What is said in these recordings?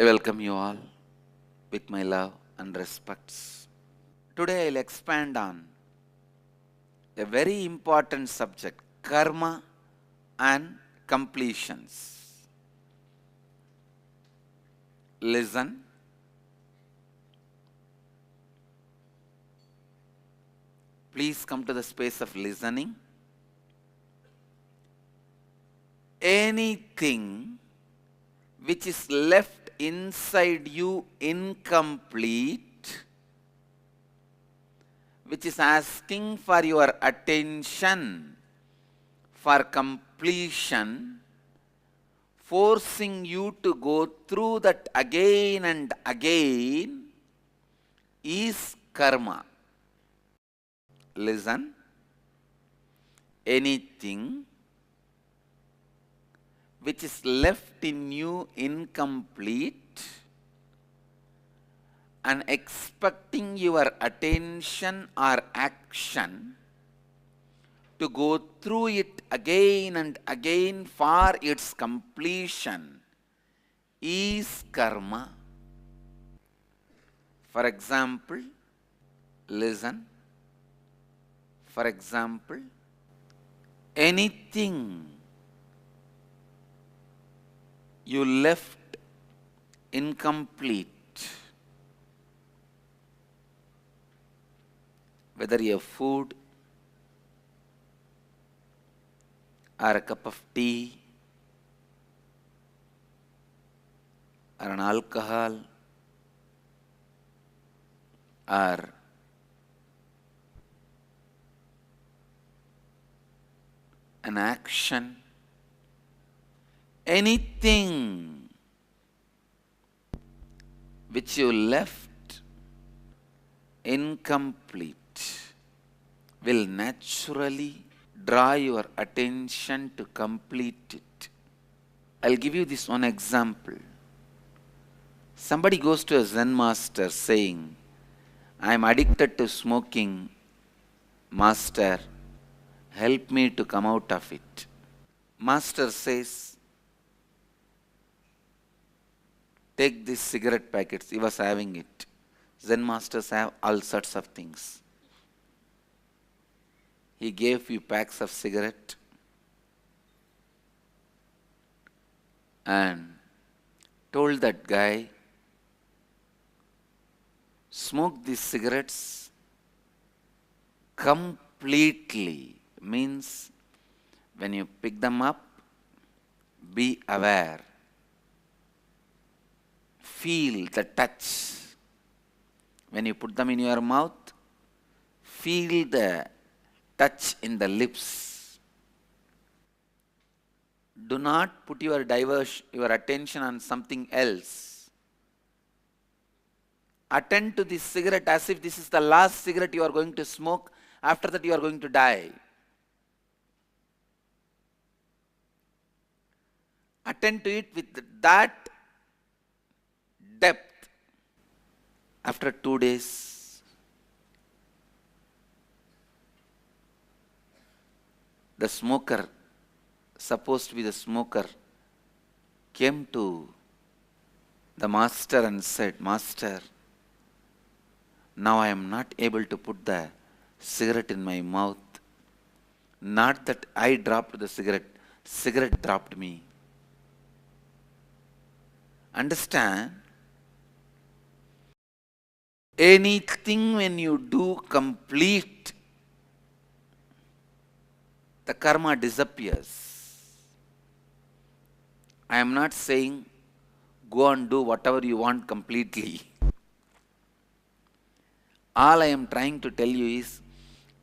I welcome you all with my love and respects. Today I'll expand on a very important subject, karma and completions. Listen. Please come to the space of listening. Anything which is left inside you incomplete, which is asking for your attention for completion, forcing you to go through that again and again, is karma. Listen. Anything which is left in you incomplete and expecting your attention or action to go through it again and again for its completion is karma. For example, listen. For example, anything you left incomplete, whether a food or a cup of tea or an alcohol or an action, anything which you left incomplete will naturally draw your attention to complete it. I'll give you this one example. Somebody goes to a Zen master saying, I am addicted to smoking. Master, help me to come out of it. Master says, take these cigarette packets. He was having it. Zen masters have all sorts of things. He gave few packs of cigarette and told that guy, smoke these cigarettes completely. Means when you pick them up, be aware. Feel the touch. When you put them in your mouth, feel the touch in the lips. Do not put your attention on something else. Attend to this cigarette as if this is the last cigarette you are going to smoke. After that you are going to die. Attend to it with that depth. After 2 days, the smoker, supposed to be the smoker, came to the master and said, Master, now I am not able to put the cigarette in my mouth. Not that I dropped the cigarette dropped me. Understand? Anything when you do complete, the karma disappears. I am not saying go and do whatever you want completely. All I am trying to tell you is,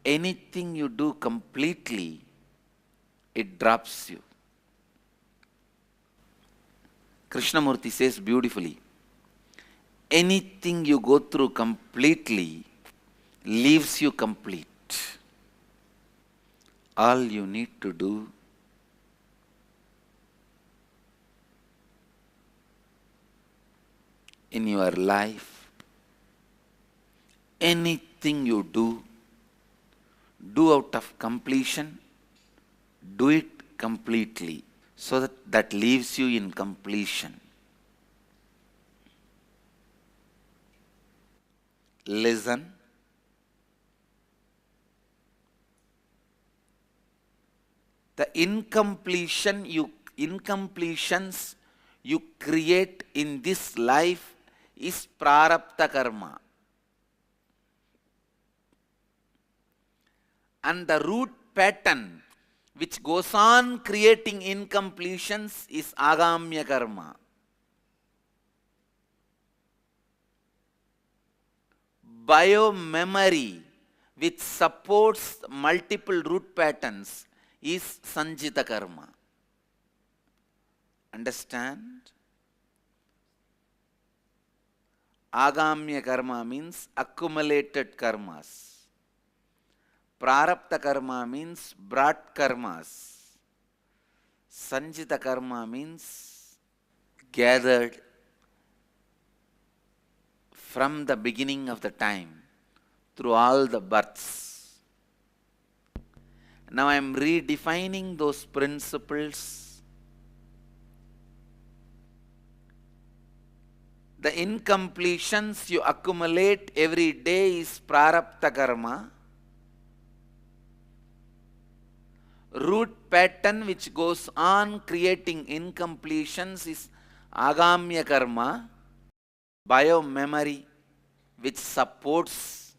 anything you do completely, it drops you. Krishnamurti says beautifully, anything you go through completely leaves you complete. All you need to do in your life, anything you do out of completion, do it completely, so that leaves you in completion. listen, the incompletions you create in this life is prarabdha karma. And the root pattern which goes on creating incompletions is agamya karma. Bio-memory which supports multiple root patterns is sanjita karma. Understand? Agamya karma means accumulated karmas. Prarabdha karma means brought karmas. Sanjita karma means gathered from the beginning of the time through all the births. Now I am redefining those principles. The incompletions you accumulate every day is prarabdha karma. Root pattern which goes on creating incompletions is agamya karma. Bio-memory which supports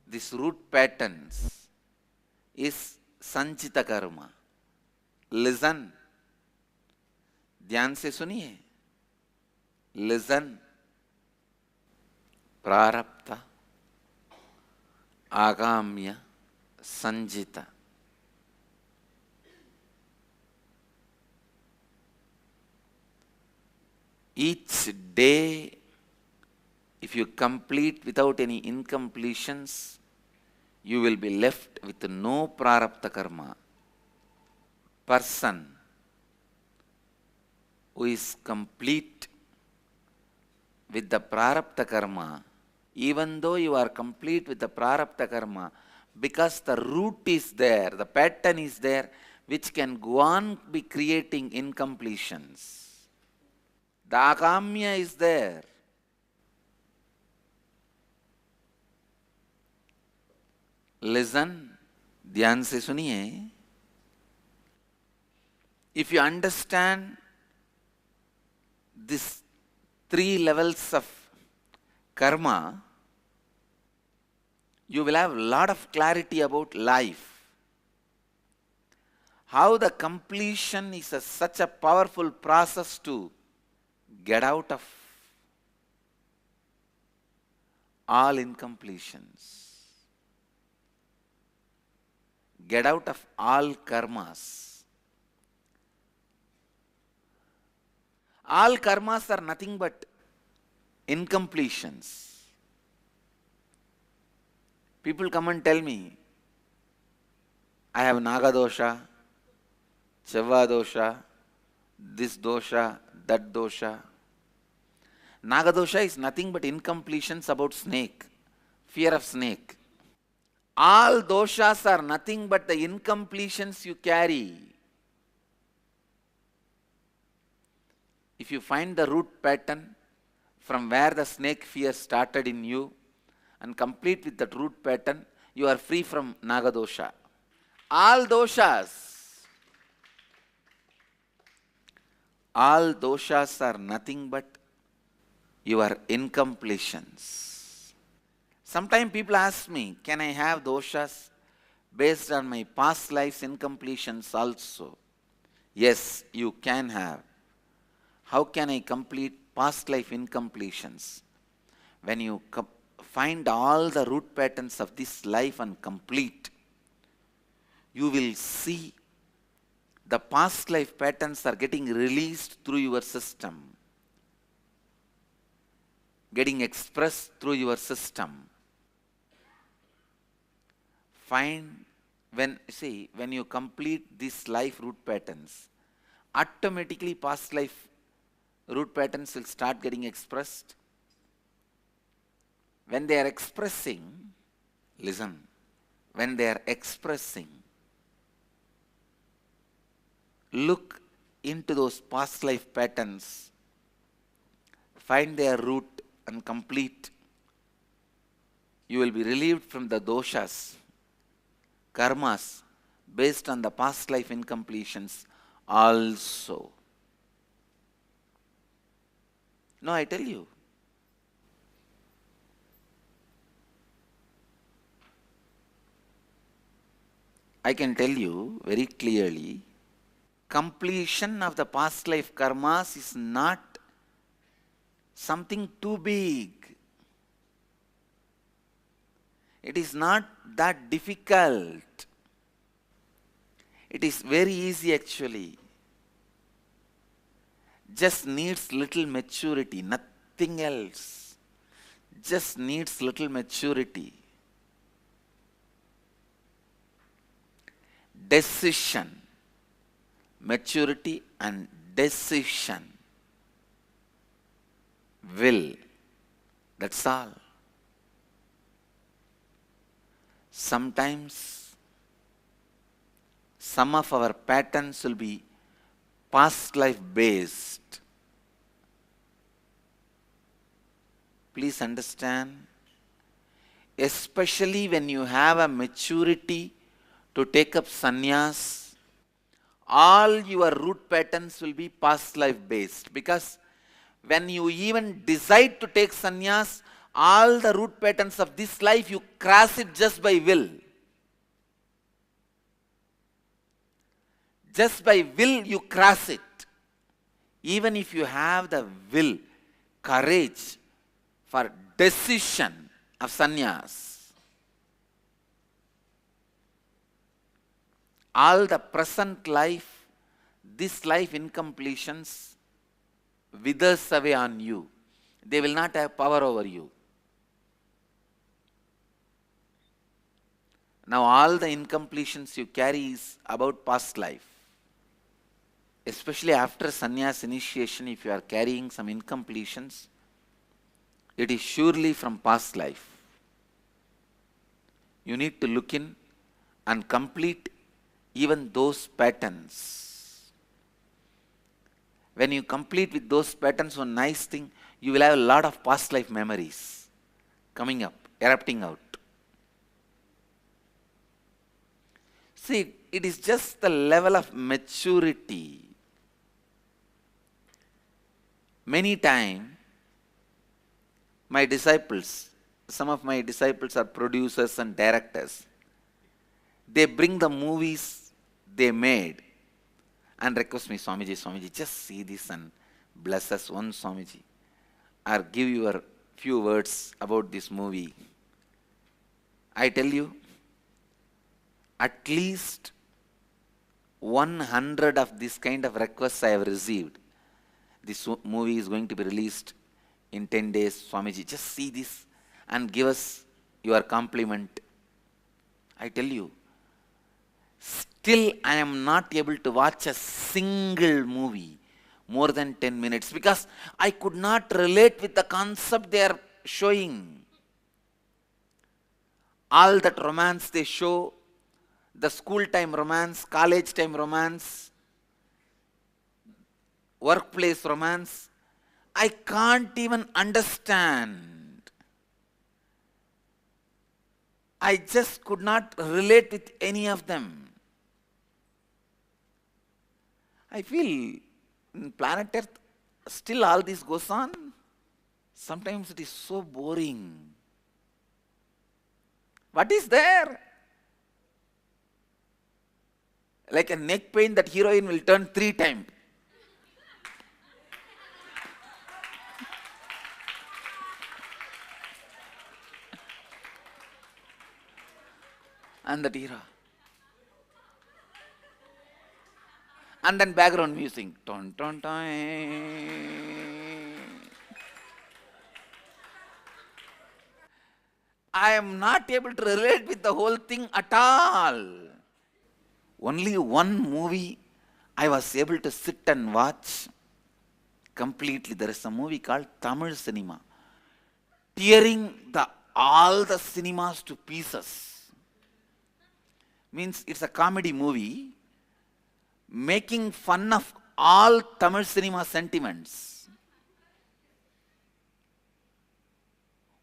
these root patterns is sanchita karma. Listen. ध्यान से सुनिए. Listen. Prarabdha, agamya, sanjita. Each day, if you complete without any incompletions, you will be left with no prarabdha karma. Person who is complete with the prarabdha karma, even though you are complete with the prarabdha karma, because the root is there, the pattern is there, which can go on be creating incompletions. The agamya is there. Listen, ध्यान से सुनिए. If you understand these three levels of karma, you will have a lot of clarity about life. How the completion is such a powerful process to get out of all incompletions. Get out of all karmas. All karmas are nothing but incompletions. People come and tell me, I have Naga dosha, Chava dosha, this dosha, that dosha. Naga dosha is nothing but incompletions about snake, fear of snake. All doshas are nothing but the incompletions you carry. If you find the root pattern from where the snake fear started in you and complete with that root pattern, you are free from Naga dosha. All doshas are nothing but your incompletions. Sometimes people ask me, can I have doshas based on my past life's incompletions also? Yes, you can have. How can I complete past life incompletions? When you find all the root patterns of this life and complete, you will see the past life patterns are getting released through your system, getting expressed through your system. When you complete these life root patterns, automatically past life root patterns will start getting expressed. When they are expressing, listen, when they are expressing, look into those past life patterns, find their root and complete. You will be relieved from the doshas, karmas, based on the past life incompletions also. No, I tell you. I can tell you very clearly, completion of the past life karmas is not something too big. It is not that difficult. It is very easy actually. Just needs little maturity, nothing else. Just needs little maturity. Decision. Maturity and decision. Will. That's all. Sometimes some of our patterns will be past life based. Please understand, especially when you have a maturity to take up sannyas, all your root patterns will be past life based, because when you even decide to take sannyas, all the root patterns of this life, you cross it just by will. Just by will you cross it. Even if you have the will, courage for decision of sannyas, all the present life, this life incompletions withers away on you. They will not have power over you. Now all the incompletions you carry is about past life. Especially after sannyas initiation, if you are carrying some incompletions, it is surely from past life. You need to look in and complete even those patterns. When you complete with those patterns, one nice thing, you will have a lot of past life memories coming up, erupting out. See, it is just the level of maturity. Many times, my disciples, some of my disciples are producers and directors. They bring the movies they made and request me, Swamiji, just see this and bless us one, Swamiji. Or give your few words about this movie. I tell you, at least 100 of this kind of requests I have received. This movie is going to be released in 10 days. Swamiji, just see this and give us your compliment. I tell you, still I am not able to watch a single movie more than 10 minutes because I could not relate with the concept they are showing. All that romance they show, the school time romance, college time romance, workplace romance, I can't even understand. I just could not relate with any of them. I feel in planet Earth, still all this goes on. Sometimes it is so boring. What is there? Like a neck pain, that heroine will turn 3 times. And that hero. And then background music. Ton, ton, ton. I am not able to relate with the whole thing at all. Only one movie I was able to sit and watch completely. There is a movie called Tamil cinema, tearing all the cinemas to pieces. Means it's a comedy movie making fun of all Tamil cinema sentiments.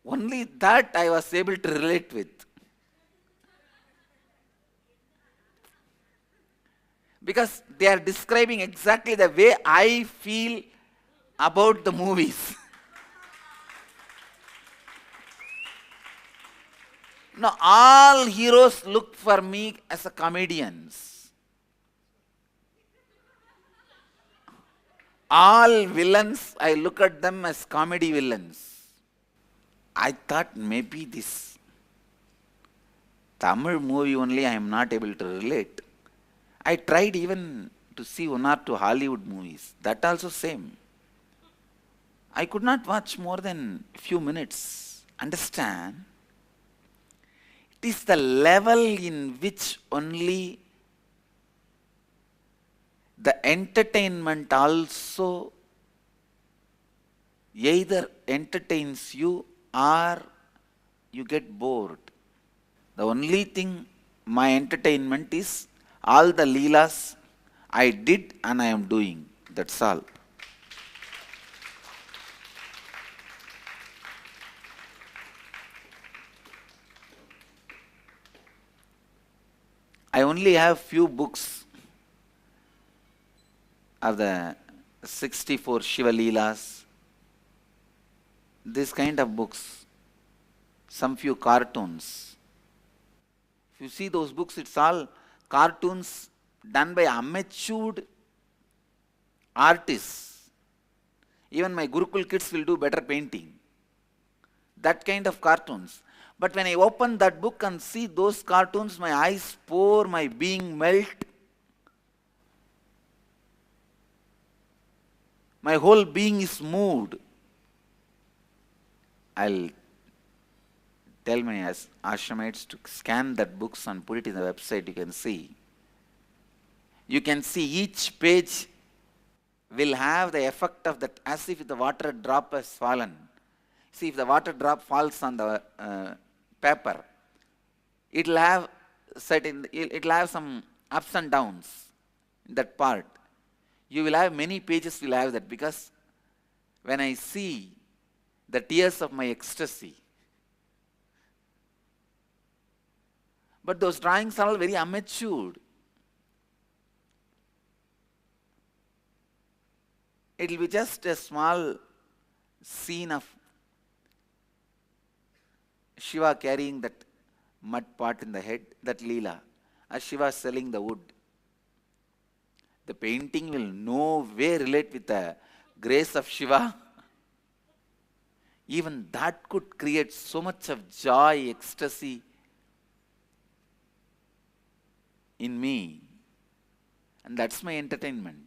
Only that I was able to relate with. Because they are describing exactly the way I feel about the movies. Now, all heroes look for me as a comedians. All villains, I look at them as comedy villains. I thought maybe this Tamil movie only I am not able to relate. I tried even to see one or two Hollywood movies. That also same. I could not watch more than a few minutes. Understand? It is the level in which only the entertainment also either entertains you or you get bored. The only thing my entertainment is all the leelas I did and I am doing. That's all. I only have few books of the 64 Shiva Leelas, this kind of books, some few cartoons. If you see those books, it's all cartoons done by amateur artists. Even my Gurukul kids will do better painting. That kind of cartoons. But when I open that book and see those cartoons, my eyes pour, my being melt. My whole being is moved. I'll tell my ashramites to scan that books and put it in the website. You can see. You can see each page will have the effect of that, as if the water drop has fallen. See, if the water drop falls on the paper, it'll have some ups and downs in that part. You will have many pages will have that, because when I see the tears of my ecstasy, but those drawings are all very amateur. It will be just a small scene of Shiva carrying that mud pot in the head, that Leela, as Shiva selling the wood. The painting will no way relate with the grace of Shiva. Even that could create so much of joy, ecstasy in me. And that's my entertainment.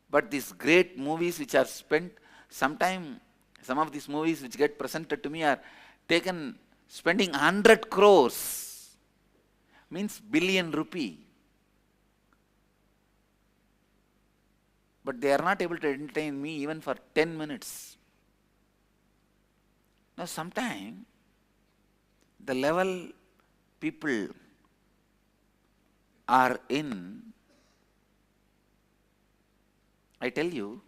But these great movies which are spent, sometime some of these movies which get presented to me are taken spending 100 crores, means billion rupee. But they are not able to entertain me even for 10 minutes. Now sometime the level people are in, I tell you,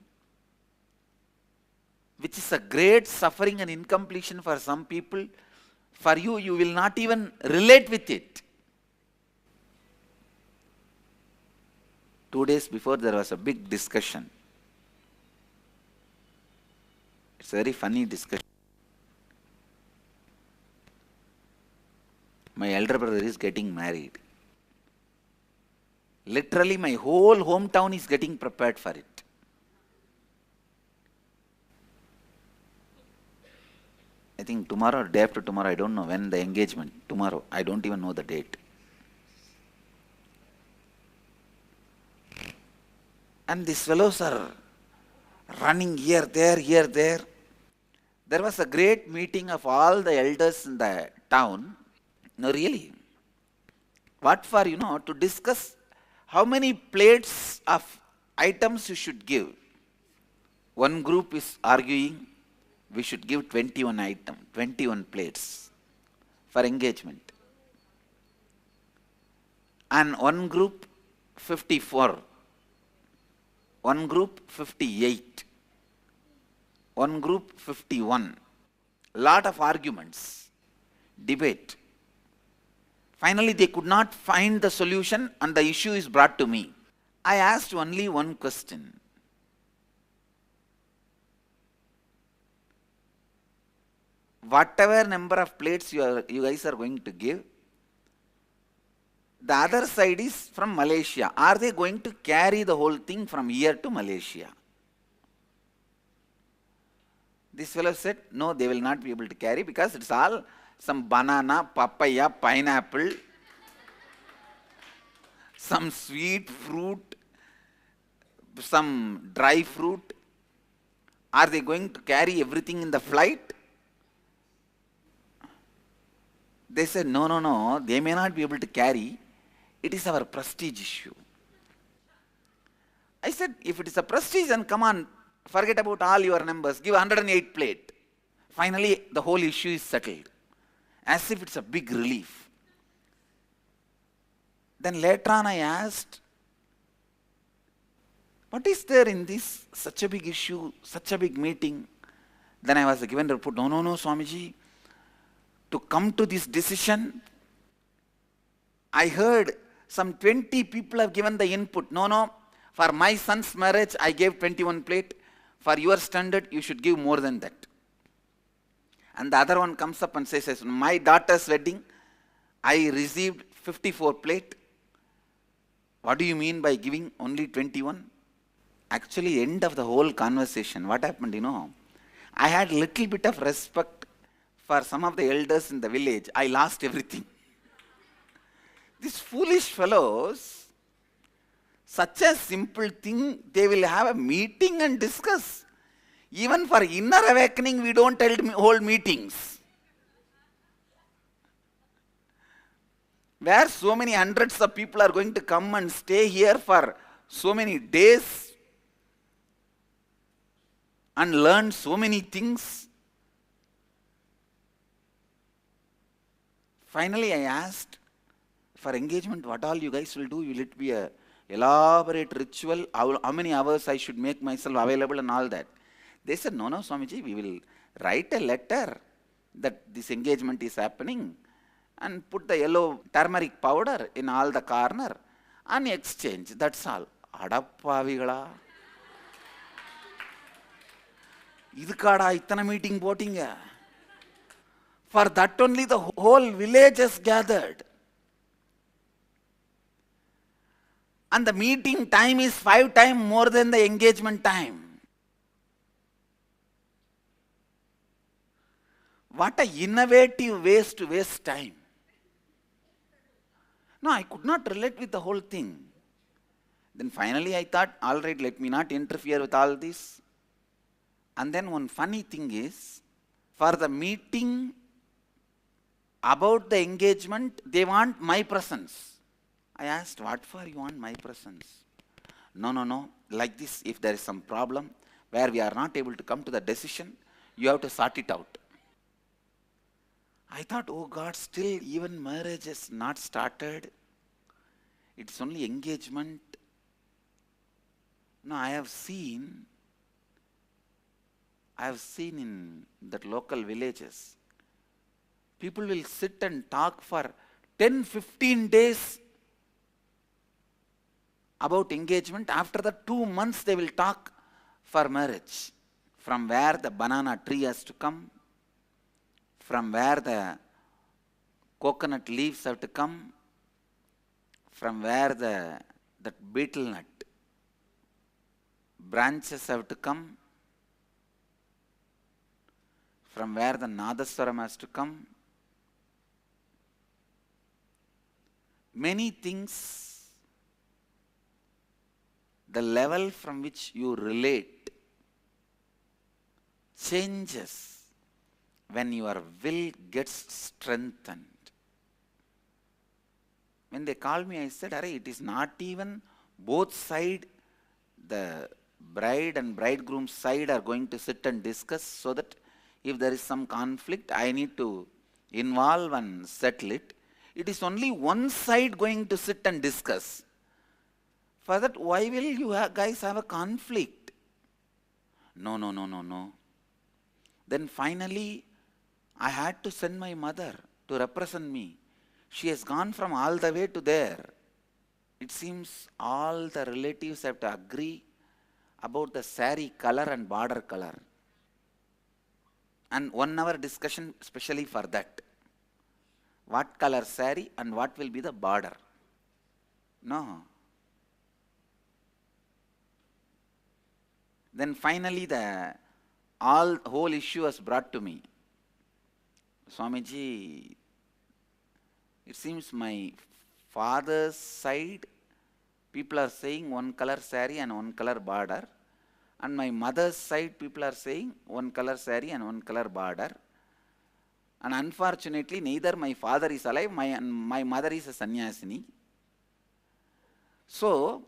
which is a great suffering and incompletion for some people, for you, you will not even relate with it. 2 days before, there was a big discussion. It's a very funny discussion. My elder brother is getting married. Literally, my whole hometown is getting prepared for it. I think tomorrow or day after tomorrow, I don't know when the engagement. Tomorrow, I don't even know the date. And these fellows are running here, there, here, there. There was a great meeting of all the elders in the town. No, really. What for, to discuss how many plates of items you should give. One group is arguing we should give 21 plates for engagement. And one group 54. One group 58. One group 51. lot of arguments, debate. Finally, they could not find the solution and the issue is brought to me. I asked only one question. Whatever number of plates you guys are going to give, the other side is from Malaysia. Are they going to carry the whole thing from here to Malaysia? This fellow said, no, they will not be able to carry because it's all some banana, papaya, pineapple, some sweet fruit, some dry fruit. Are they going to carry everything in the flight? They said, no, they may not be able to carry. It is our prestige issue. I said, if it is a prestige, then come on, forget about all your numbers, give 108 plate. Finally, the whole issue is settled, as if it's a big relief. Then later on I asked, what is there in this, such a big issue, such a big meeting? Then I was given the report, no, Swamiji, to come to this decision, I heard some 20 people have given the input. No, for my son's marriage, I gave 21 plate. For your standard, you should give more than that. And the other one comes up and says, my daughter's wedding, I received 54 plate. What do you mean by giving only 21? Actually, end of the whole conversation, what happened, I had little bit of respect for some of the elders in the village. I lost everything. These foolish fellows, such a simple thing, they will have a meeting and discuss. Even for inner awakening, we don't hold meetings. Where so many hundreds of people are going to come and stay here for so many days and learn so many things. Finally, I asked, for engagement, what all you guys will do? Will it be a elaborate ritual? How many hours I should make myself available and all that? They said, no, Swamiji, we will write a letter that this engagement is happening and put the yellow turmeric powder in all the corner and exchange. That's all. Adapavigala. Idukada itana meeting votinga. For that only the whole village has gathered. And the meeting time is 5 times more than the engagement time. What a innovative ways to waste time. No, I could not relate with the whole thing. Then finally I thought, all right, let me not interfere with all this. And then one funny thing is, for the meeting about the engagement, they want my presence. I asked, what for you want my presence? No. Like this, if there is some problem where we are not able to come to the decision, you have to sort it out. I thought, oh God, still even marriage is not started. It's only engagement. No, I have seen in that local villages, people will sit and talk for 10-15 days about engagement. After the 2 months, they will talk for marriage. From where the banana tree has to come, from where the coconut leaves have to come, from where that betel nut branches have to come, from where the nadaswaram has to come. Many things, the level from which you relate changes when your will gets strengthened. When they called me, I said, it is not even both sides, the bride and bridegroom side are going to sit and discuss, so that if there is some conflict, I need to involve and settle it. It is only one side going to sit and discuss. For that, why will you guys have a conflict? No. Then finally, I had to send my mother to represent me. She has gone from all the way to there. It seems all the relatives have to agree about the saree color and border color. And 1 hour discussion specially for that. What color saree and what will be the border? No. Then finally the whole issue was brought to me. Swamiji, it seems my father's side, people are saying 1 color saree and 1 color border. And my mother's side, people are saying 1 color saree and 1 color border. And unfortunately, neither my father is alive, my mother is a sannyasini. So,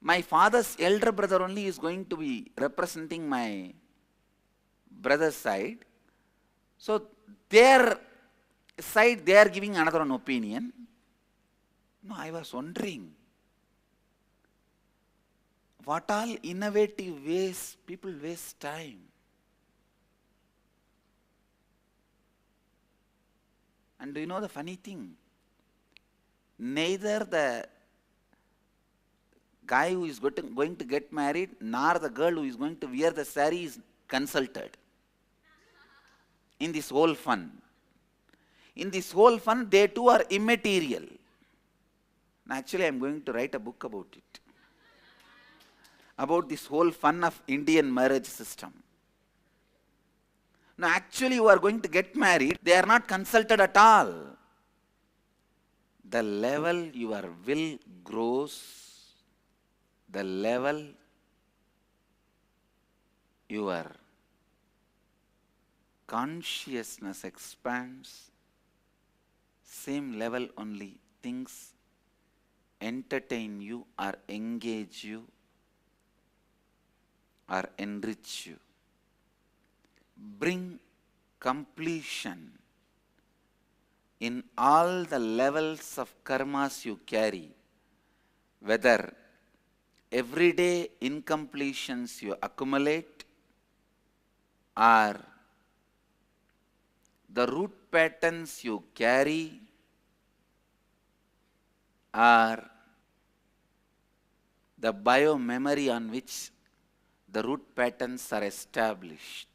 my father's elder brother only is going to be representing my brother's side. So, their side, they are giving another one opinion. No, I was wondering, what all innovative ways people waste time. And do you know the funny thing? Neither the guy who is going to get married nor the girl who is going to wear the saree is consulted in this whole fun. In this whole fun, they too are immaterial. Actually, I am going to write a book about it. About this whole fun of Indian marriage system. Now, actually, you are going to get married, they are not consulted at all. The level your will grows, the level your consciousness expands, same level only things entertain you or engage you or enrich you. Bring completion in all the levels of karmas you carry, whether everyday incompletions you accumulate or the root patterns you carry or the bio-memory on which the root patterns are established.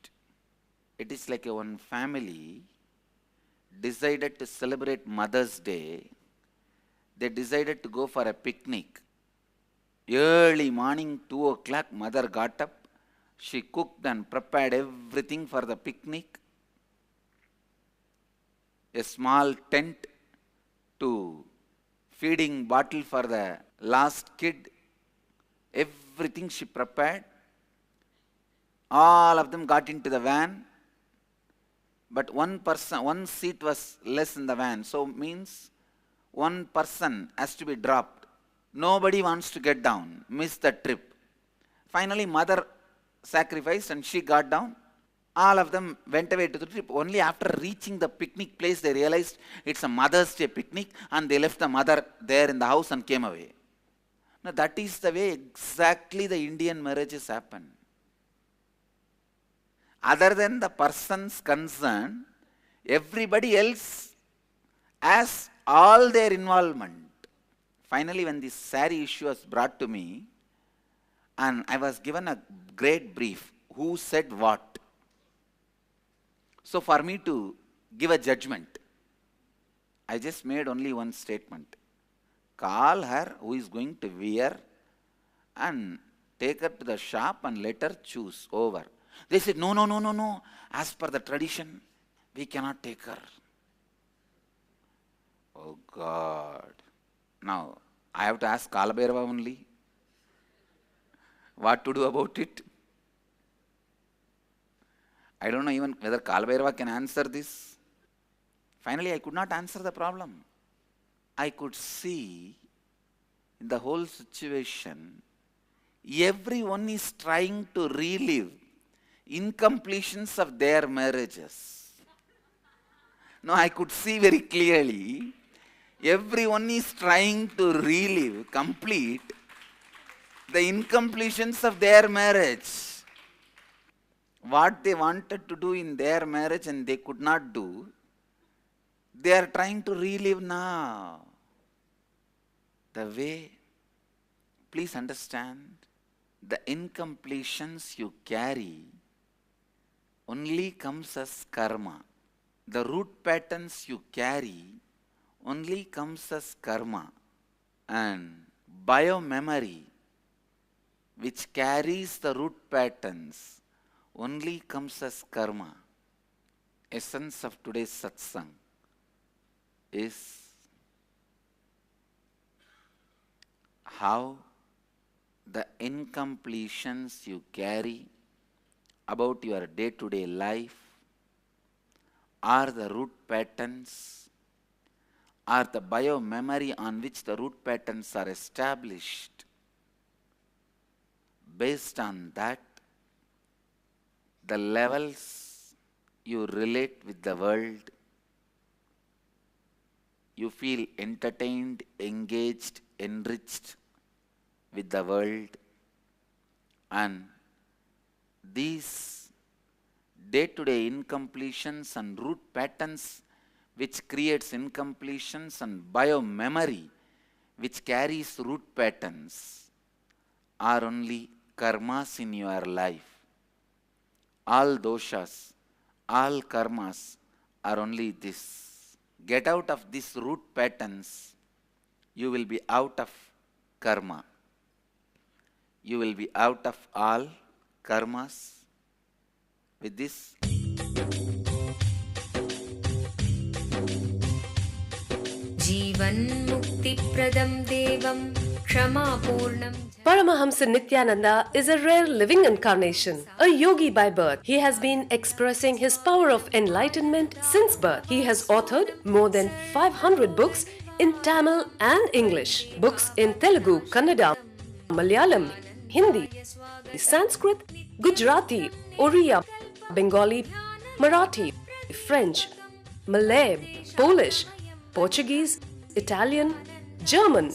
It is like one family decided to celebrate Mother's Day. They decided to go for a picnic. Early morning, 2 o'clock, mother got up. She cooked and prepared everything for the picnic. A small tent to feeding bottle for the last kid. Everything she prepared. All of them got into the van. But one seat was less in the van. So means one person has to be dropped. Nobody wants to get down, miss the trip. Finally, mother sacrificed and she got down. All of them went away to the trip. Only after reaching the picnic place, they realized it's a Mother's Day picnic and they left the mother there in the house and came away. Now, that is the way exactly the Indian marriages happen. Other than the persons concerned, everybody else has all their involvement. Finally, when this saree issue was brought to me, and I was given a great brief, who said what. So for me to give a judgment, I just made only one statement. Call her who is going to wear and take her to the shop and let her choose. Over. They said, no. As per the tradition, we cannot take her. Oh God. Now, I have to ask Kalabhairava only. What to do about it? I don't know even whether Kalabhairava can answer this. Finally, I could not answer the problem. I could see in the whole situation, everyone is trying to relive incompletions of their marriages. No, I could see very clearly, everyone is trying to relive, complete the incompletions of their marriage. What they wanted to do in their marriage and they could not do, they are trying to relive now. The way, please understand, the incompletions you carry only comes as karma. The root patterns you carry only comes as karma. And biomemory, which carries the root patterns, only comes as karma. Essence of today's satsang is how the incompletions you carry about your day-to-day life are the root patterns, are the biomemory on which the root patterns are established. Based on that, the levels you relate with the world, you feel entertained, engaged, enriched with the world, and these day-to-day incompletions and root patterns which creates incompletions and biomemory which carries root patterns are only karmas in your life. All doshas, all karmas are only this. Get out of these root patterns, you will be out of karma. You will be out of all karmas. With this, Jivan Mukti Pradam Devam Kshama Purnam. Paramahamsa Nithyananda is a rare living incarnation, a yogi by birth. He has been expressing his power of enlightenment since birth. He has authored more than 500 books in Tamil and English, books in Telugu, Kannada, Malayalam, Hindi, Sanskrit, Gujarati, Oriya, Bengali, Marathi, French, Malay, Polish, Portuguese, Italian, German,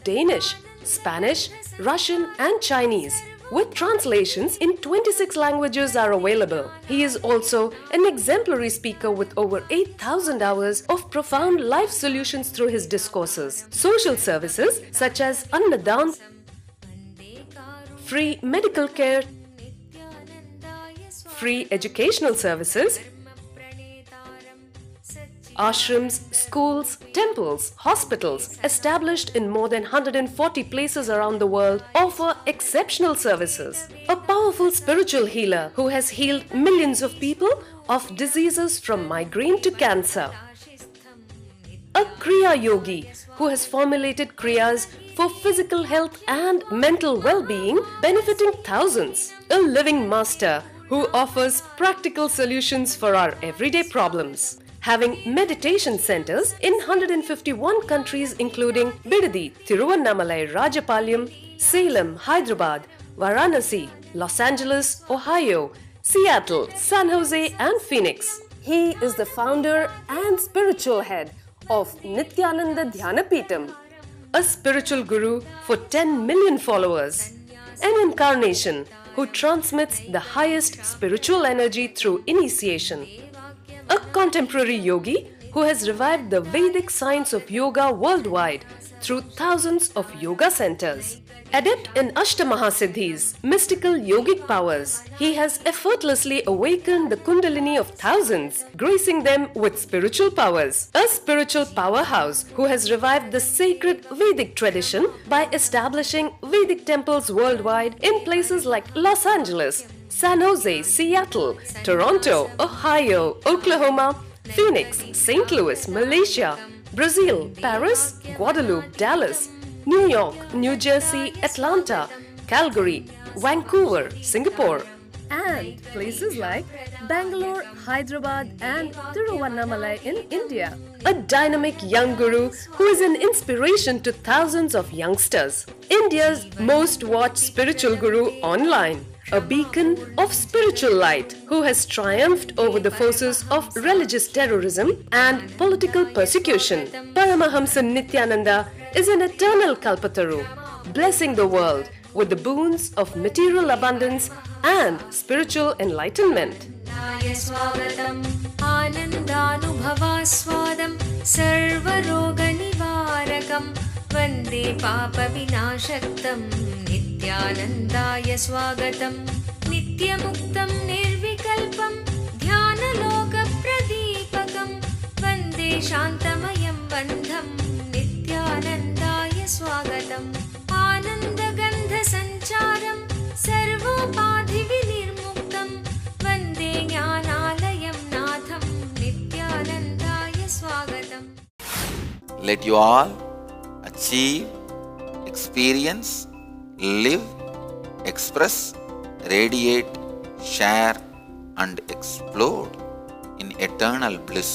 Danish, Spanish, Russian and Chinese, with translations in 26 languages are available. He is also an exemplary speaker with over 8,000 hours of profound life solutions through his discourses. Social services such as Annadan, free medical care, free educational services, ashrams, schools, temples, hospitals established in more than 140 places around the world offer exceptional services. A powerful spiritual healer who has healed millions of people of diseases from migraine to cancer. A Kriya Yogi who has formulated Kriyas for physical health and mental well-being, benefiting thousands. A living master who offers practical solutions for our everyday problems. Having meditation centers in 151 countries including Bidadi, Tiruvannamalai, Rajapalyam, Salem, Hyderabad, Varanasi, Los Angeles, Ohio, Seattle, San Jose and Phoenix. He is the founder and spiritual head of Nithyananda Dhyanapitham, a spiritual guru for 10 million followers, an incarnation who transmits the highest spiritual energy through initiation. A contemporary yogi who has revived the Vedic science of yoga worldwide through thousands of yoga centers. Adept in Ashtamahasiddhis, mystical yogic powers, he has effortlessly awakened the Kundalini of thousands, gracing them with spiritual powers. A spiritual powerhouse who has revived the sacred Vedic tradition by establishing Vedic temples worldwide in places like Los Angeles, San Jose, Seattle, Toronto, Ohio, Oklahoma, Phoenix, St. Louis, Malaysia, Brazil, Paris, Guadeloupe, Dallas, New York, New Jersey, Atlanta, Calgary, Vancouver, Singapore, and places like Bangalore, Hyderabad, and Tiruvannamalai in India. A dynamic young guru who is an inspiration to thousands of youngsters. India's most watched spiritual guru online. A beacon of spiritual light who has triumphed over the forces of religious terrorism and political persecution. Paramahamsa Nithyananda is an eternal Kalpataru, blessing the world with the boons of material abundance and spiritual enlightenment. स्वागतम् आनन्दानुभवास्वादं सर्वरोगनिवारकं वन्दे पापविनाशक्तं नित्यानन्दाय स्वागतं नित्यमुक्तं निर्विकल्पं ध्यानलोकप्रदीपकं वन्दे शान्तमयं बन्धं नित्यानन्दाय स्वागतम् आनन्दगन्धसञ्चारं सर्वोपाधिविनिर्मुक्तं वन्दे ज्ञानालयं नाथं नित्यानन्दाय स्वागतम्. Let you all achieve, experience, live, express, radiate, share and explode in eternal bliss.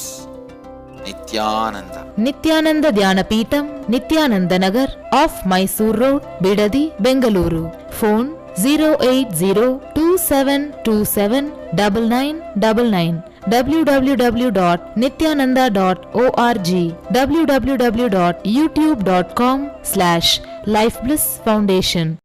Nithyananda. Nithyananda Dhyanapitham, Nithyananda Nagar, off Mysore Road, Bidadi, Bengaluru. Phone 08027279999. www.nithyananda.org. www.youtube.com/Life Bliss Foundation.